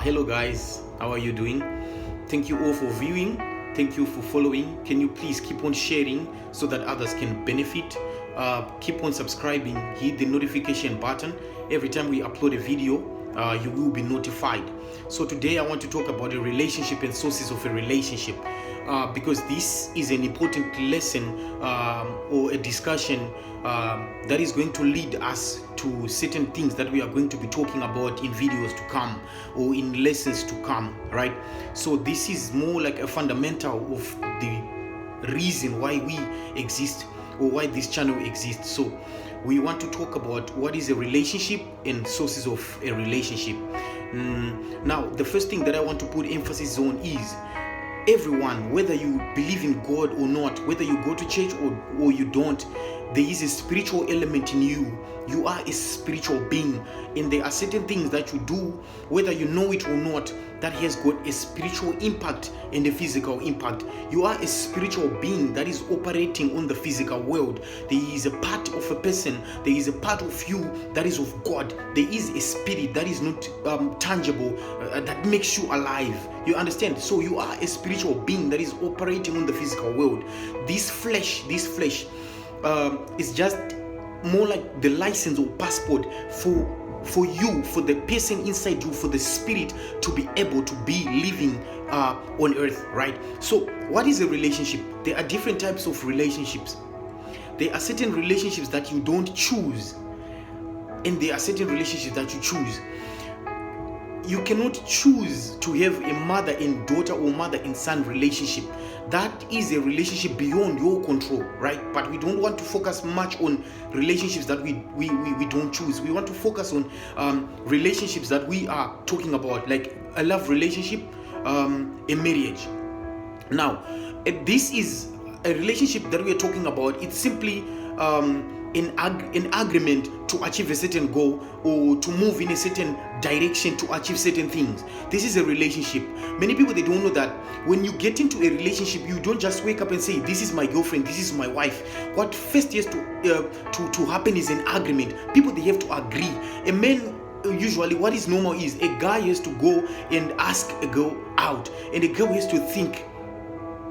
Hello guys, how are you doing? Thank you all for viewing. Thank you for following. Can you please keep on sharing so that others can benefit? Keep on subscribing, hit the notification button. Every time we upload a video, you will be notified. So today I want to talk about a relationship and sources of a relationship, because this is an important lesson or a discussion that is going to lead us to certain things that we are going to be talking about in videos to come or in lessons to come, right? So this is more like a fundamental of the reason why we exist or why this channel exists. So we want to talk about what is a relationship and sources of a relationship. Now, the first thing that I want to put emphasis on is everyone, whether you believe in God or not, whether you go to church or you don't, there is a spiritual element in you. You are a spiritual being, and there are certain things that you do, whether you know it or not, that has got a spiritual impact and a physical impact. You are a spiritual being that is operating on the physical world. There is a part of a person, there is a part of you that is of God. There is a spirit that is not tangible, that makes you alive. You understand? So you are a spiritual being that is operating on the physical world. This flesh is just more like the license or passport for you, for the person inside you, for the spirit to be able to be living on earth, right? So what is a relationship? There are different types of relationships. There are certain relationships that you don't choose, and there are certain relationships that you choose. You cannot choose to have a mother and daughter or mother and son relationship. That is a relationship beyond your control, right? But we don't want to focus much on relationships that we don't choose. We want to focus on relationships that we are talking about, like a love relationship, a marriage. Now, this is a relationship that we are talking about. It's simply in agreement to achieve a certain goal or to move in a certain direction to achieve certain things. This is a relationship. Many people, they don't know that when you get into a relationship, you don't just wake up and say, this is my girlfriend, this is my wife. What first has to happen is an agreement. People, they have to agree. A man, usually what is normal is a guy has to go and ask a girl out, and a girl has to think.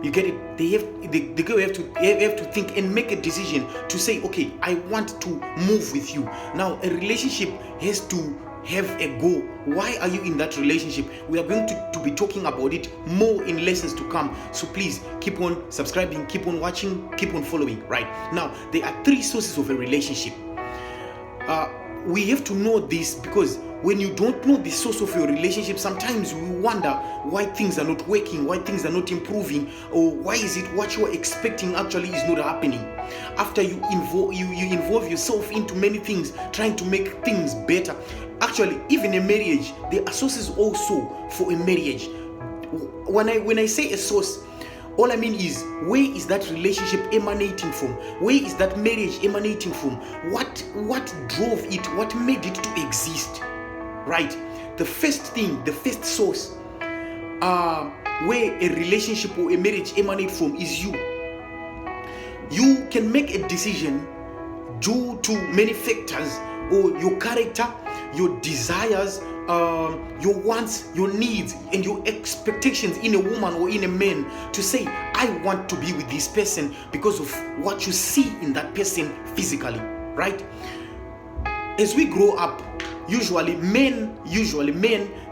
You get it? The girl have to think and make a decision to say, okay, I want to move with you. Now, a relationship has to have a goal. Why are you in that relationship? We are going to be talking about it more in lessons to come. So please keep on subscribing, keep on watching, keep on following. Right now, there are three sources of a relationship. We have to know this, because when you don't know the source of your relationship, sometimes we wonder why things are not working, why things are not improving, or why is it what you are expecting actually is not happening. After you involve yourself into many things, trying to make things better. Actually, even a marriage, there are sources also for a marriage. When I say a source, all I mean is, where is that relationship emanating from? Where is that marriage emanating from? What drove it? What made it to exist? Right? The first thing, the first source where a relationship or a marriage emanate from is you. You can make a decision due to many factors, or your character, your desires, your wants, your needs, and your expectations in a woman or in a man, to say, I want to be with this person because of what you see in that person physically, right? As we grow up, usually men,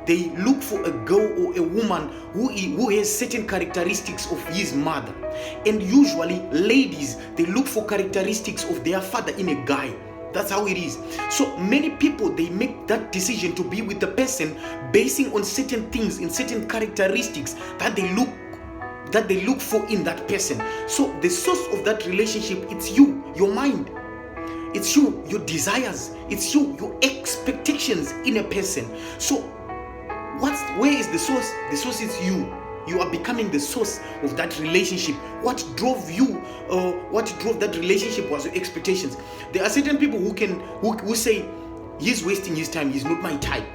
they look for a girl or a woman who has certain characteristics of his mother. And usually ladies, they look for characteristics of their father in a guy. That's how it is. So many people, they make that decision to be with the person basing on certain things, in certain characteristics that they look for in that person. So the source of that relationship, it's you, your mind. It's you, your desires. It's you, your expectations in a person. So where is the source? The source is you. You are becoming the source of that relationship. What drove you, what drove that relationship was your expectations. There are certain people who say, he's wasting his time, he's not my type.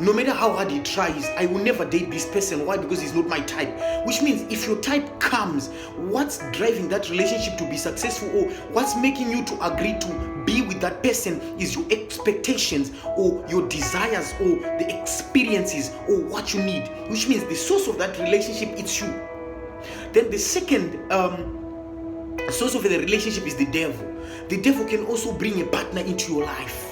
no matter how hard he tries, I will never date this person. Why? Because he's not my type. Which means if your type comes, what's driving that relationship to be successful, or what's making you to agree to be with that person, is your expectations or your desires or the experiences or what you need. Which means the source of that relationship, it's you. Then the second source of the relationship is the devil. The devil can also bring a partner into your life.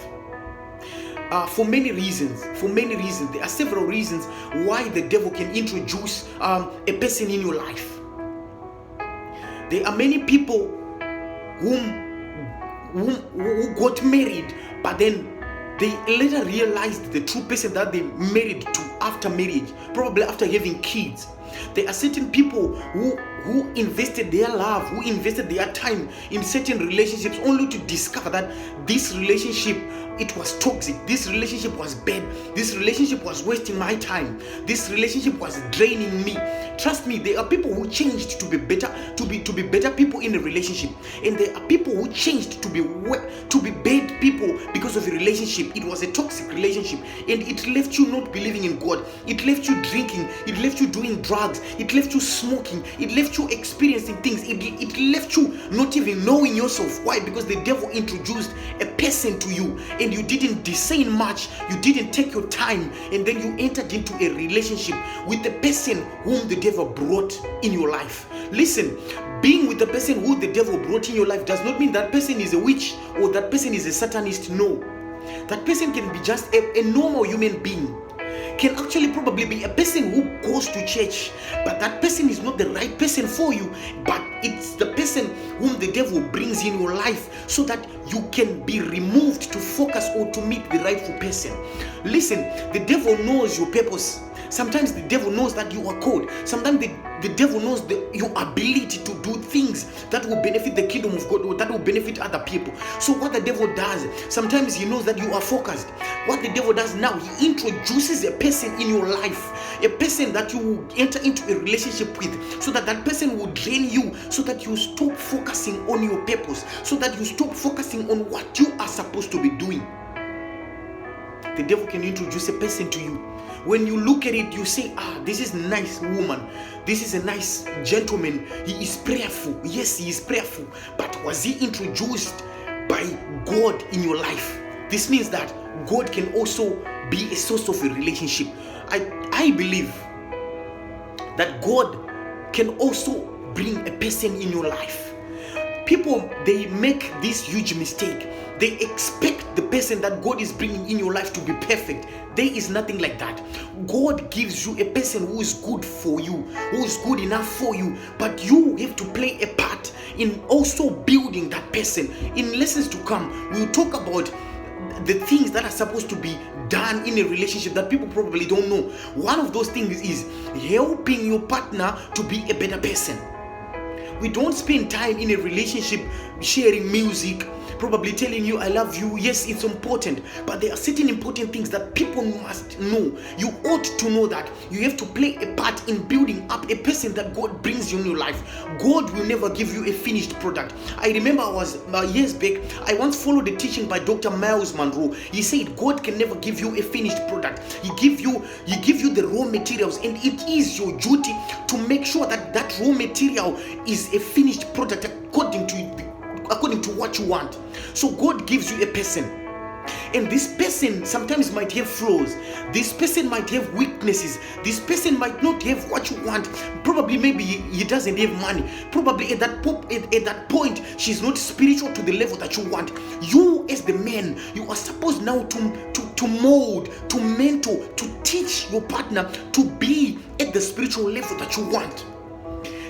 For many reasons. There are several reasons why the devil can introduce a person in your life. There are many people who got married, but then they later realized the true person that they married to after marriage, probably after having kids. There are certain people who invested their love, who invested their time in certain relationships, only to discover that this relationship, it was toxic, this relationship was bad, this relationship was wasting my time, this relationship was draining me. Trust me, there are people who changed to be better, to be better people in a relationship, and there are people who changed to be bad people because of a relationship. It was a toxic relationship, and it left you not believing in God. It left you drinking. It left you doing drugs. It left you smoking. It left you experiencing things. It left you not even knowing yourself. Why? Because the devil introduced a person to you, and you didn't discern much. You didn't take your time, and then you entered into a relationship with the person whom the devil brought in your life. Listen, being with the person who the devil brought in your life does not mean that person is a witch or that person is a Satanist. No. That person can be just a normal human being. Can actually probably be a person who goes to church, but that person is not the right person for you. But it's the person whom the devil brings in your life so that you can be removed to focus or to meet the rightful person. Listen, the devil knows your purpose. Sometimes the devil knows that you are called. Sometimes the devil knows your ability to do things that will benefit the kingdom of God or that will benefit other people. So what the devil does, sometimes he knows that you are focused. What the devil does now, he introduces a person in your life, a person that you will enter into a relationship with, so that that person will drain you, so that you stop focusing on your purpose, so that you stop focusing on what you are supposed to be doing. The devil can introduce a person to you. When you look at it, you say, this is a nice woman. This is a nice gentleman. He is prayerful. Yes, he is prayerful. But was he introduced by God in your life? This means that God can also be a source of a relationship. I believe that God can also bring a person in your life. People, they make this huge mistake. They expect the person that God is bringing in your life to be perfect. There is nothing like that. God gives you a person who is good for you, who is good enough for you, but you have to play a part in also building that person. In lessons to come, we'll talk about the things that are supposed to be done in a relationship that people probably don't know. One of those things is helping your partner to be a better person. We don't spend time in a relationship sharing music, probably telling you I love you. Yes, it's important, but there are certain important things that people must know. You ought to know that you have to play a part in building up a person that God brings you in your life. God will never give you a finished product. I remember I was years back, I once followed the teaching by Dr. Miles Monroe. He said God can never give you a finished product. He give you the raw materials, and it is your duty to make sure that that raw material is a finished product according to what you want. So God gives you a person, and this person sometimes might have flaws. This person might have weaknesses. This person might not have what you want. Probably maybe he doesn't have money. Probably at that point she's not spiritual to the level that you want. You as the man, you are supposed now to mold, to mentor, to teach your partner to be at the spiritual level that you want.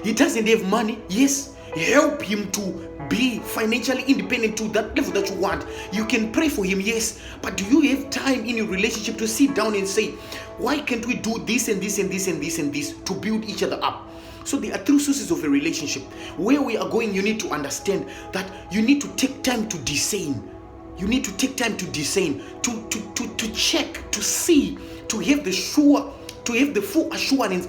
He doesn't have money. Yes, help him to be financially independent to that level that you want. You can pray for him, yes, but do you have time in your relationship to sit down and say, why can't we do this and this and this and this and this to build each other up? So there are three sources of a relationship. Where we are going, you need to understand that you need to take time to discern. You need to take time to discern, to check, to see, to have the full assurance.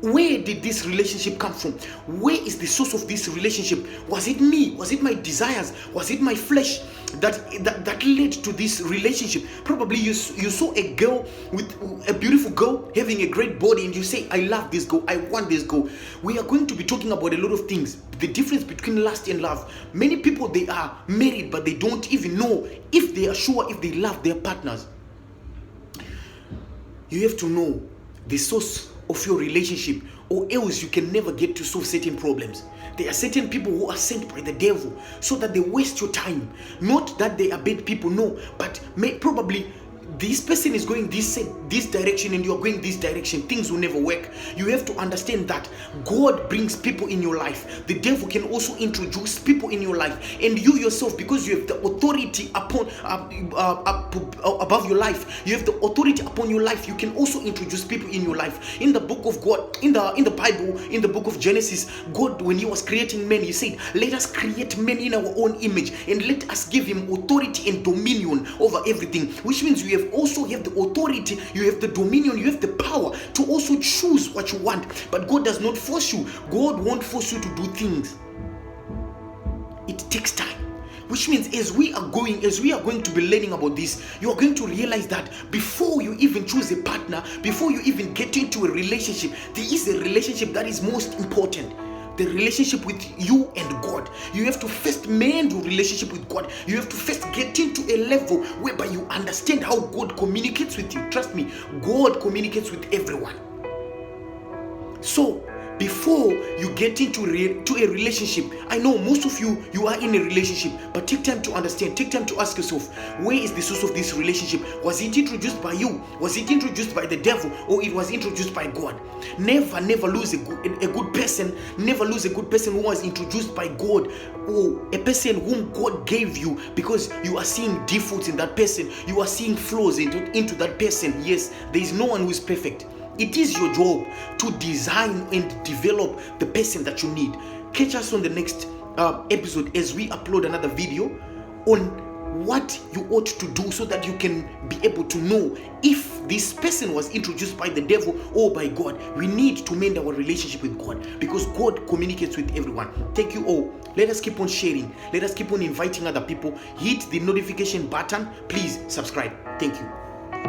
Where did this relationship come from? Where is the source of this relationship? Was it me? Was it my desires? Was it my flesh? that led to this relationship. Probably you saw a girl, with a beautiful girl having a great body, and you say, I love this girl, I want this girl. We are going to be talking about a lot of things, the difference between lust and love. Many people, they are married, but they don't even know if they are sure if they love their partners. You have to know the source of your relationship, or else you can never get to solve certain problems. There are certain people who are sent by the devil so that they waste your time. Not that they are bad people, no, but probably this person is going this direction and you are going this direction. Things will never work. You have to understand that God brings people in your life. The devil can also introduce people in your life, and you yourself, because you have the authority upon above your life, you have the authority upon your life, you can also introduce people in your life. In the book of God, in the Bible, in the book of Genesis, God, when he was creating men, he said, let us create men in our own image and let us give him authority and dominion over everything, which means you have the authority, you have the dominion, you have the power to also choose what you want. But God does not force you. God won't force you to do things. It takes time. Which means as we are going to be learning about this, you are going to realize that before you even choose a partner, before you even get into a relationship, there is a relationship that is most important. The relationship with you and God. You have to first mend your relationship with God. You have to first get into a level whereby you understand how God communicates with you. Trust me, God communicates with everyone. So before you get into a relationship, I know most of you are in a relationship, but take time to understand, take time to ask yourself, where is the source of this relationship? Was it introduced by you? Was it introduced by the devil? Or it was introduced by God? Never lose a good person. Never lose a good person who was introduced by God, or a person whom God gave you, because you are seeing defaults in that person. You are seeing flaws into that person. Yes, there is no one who is perfect. It is your job to design and develop the person that you need. Catch us on the next episode as we upload another video on what you ought to do so that you can be able to know if this person was introduced by the devil or by God. We need to mend our relationship with God, because God communicates with everyone. Thank you all. Let us keep on sharing. Let us keep on inviting other people. Hit the notification button. Please subscribe. Thank you.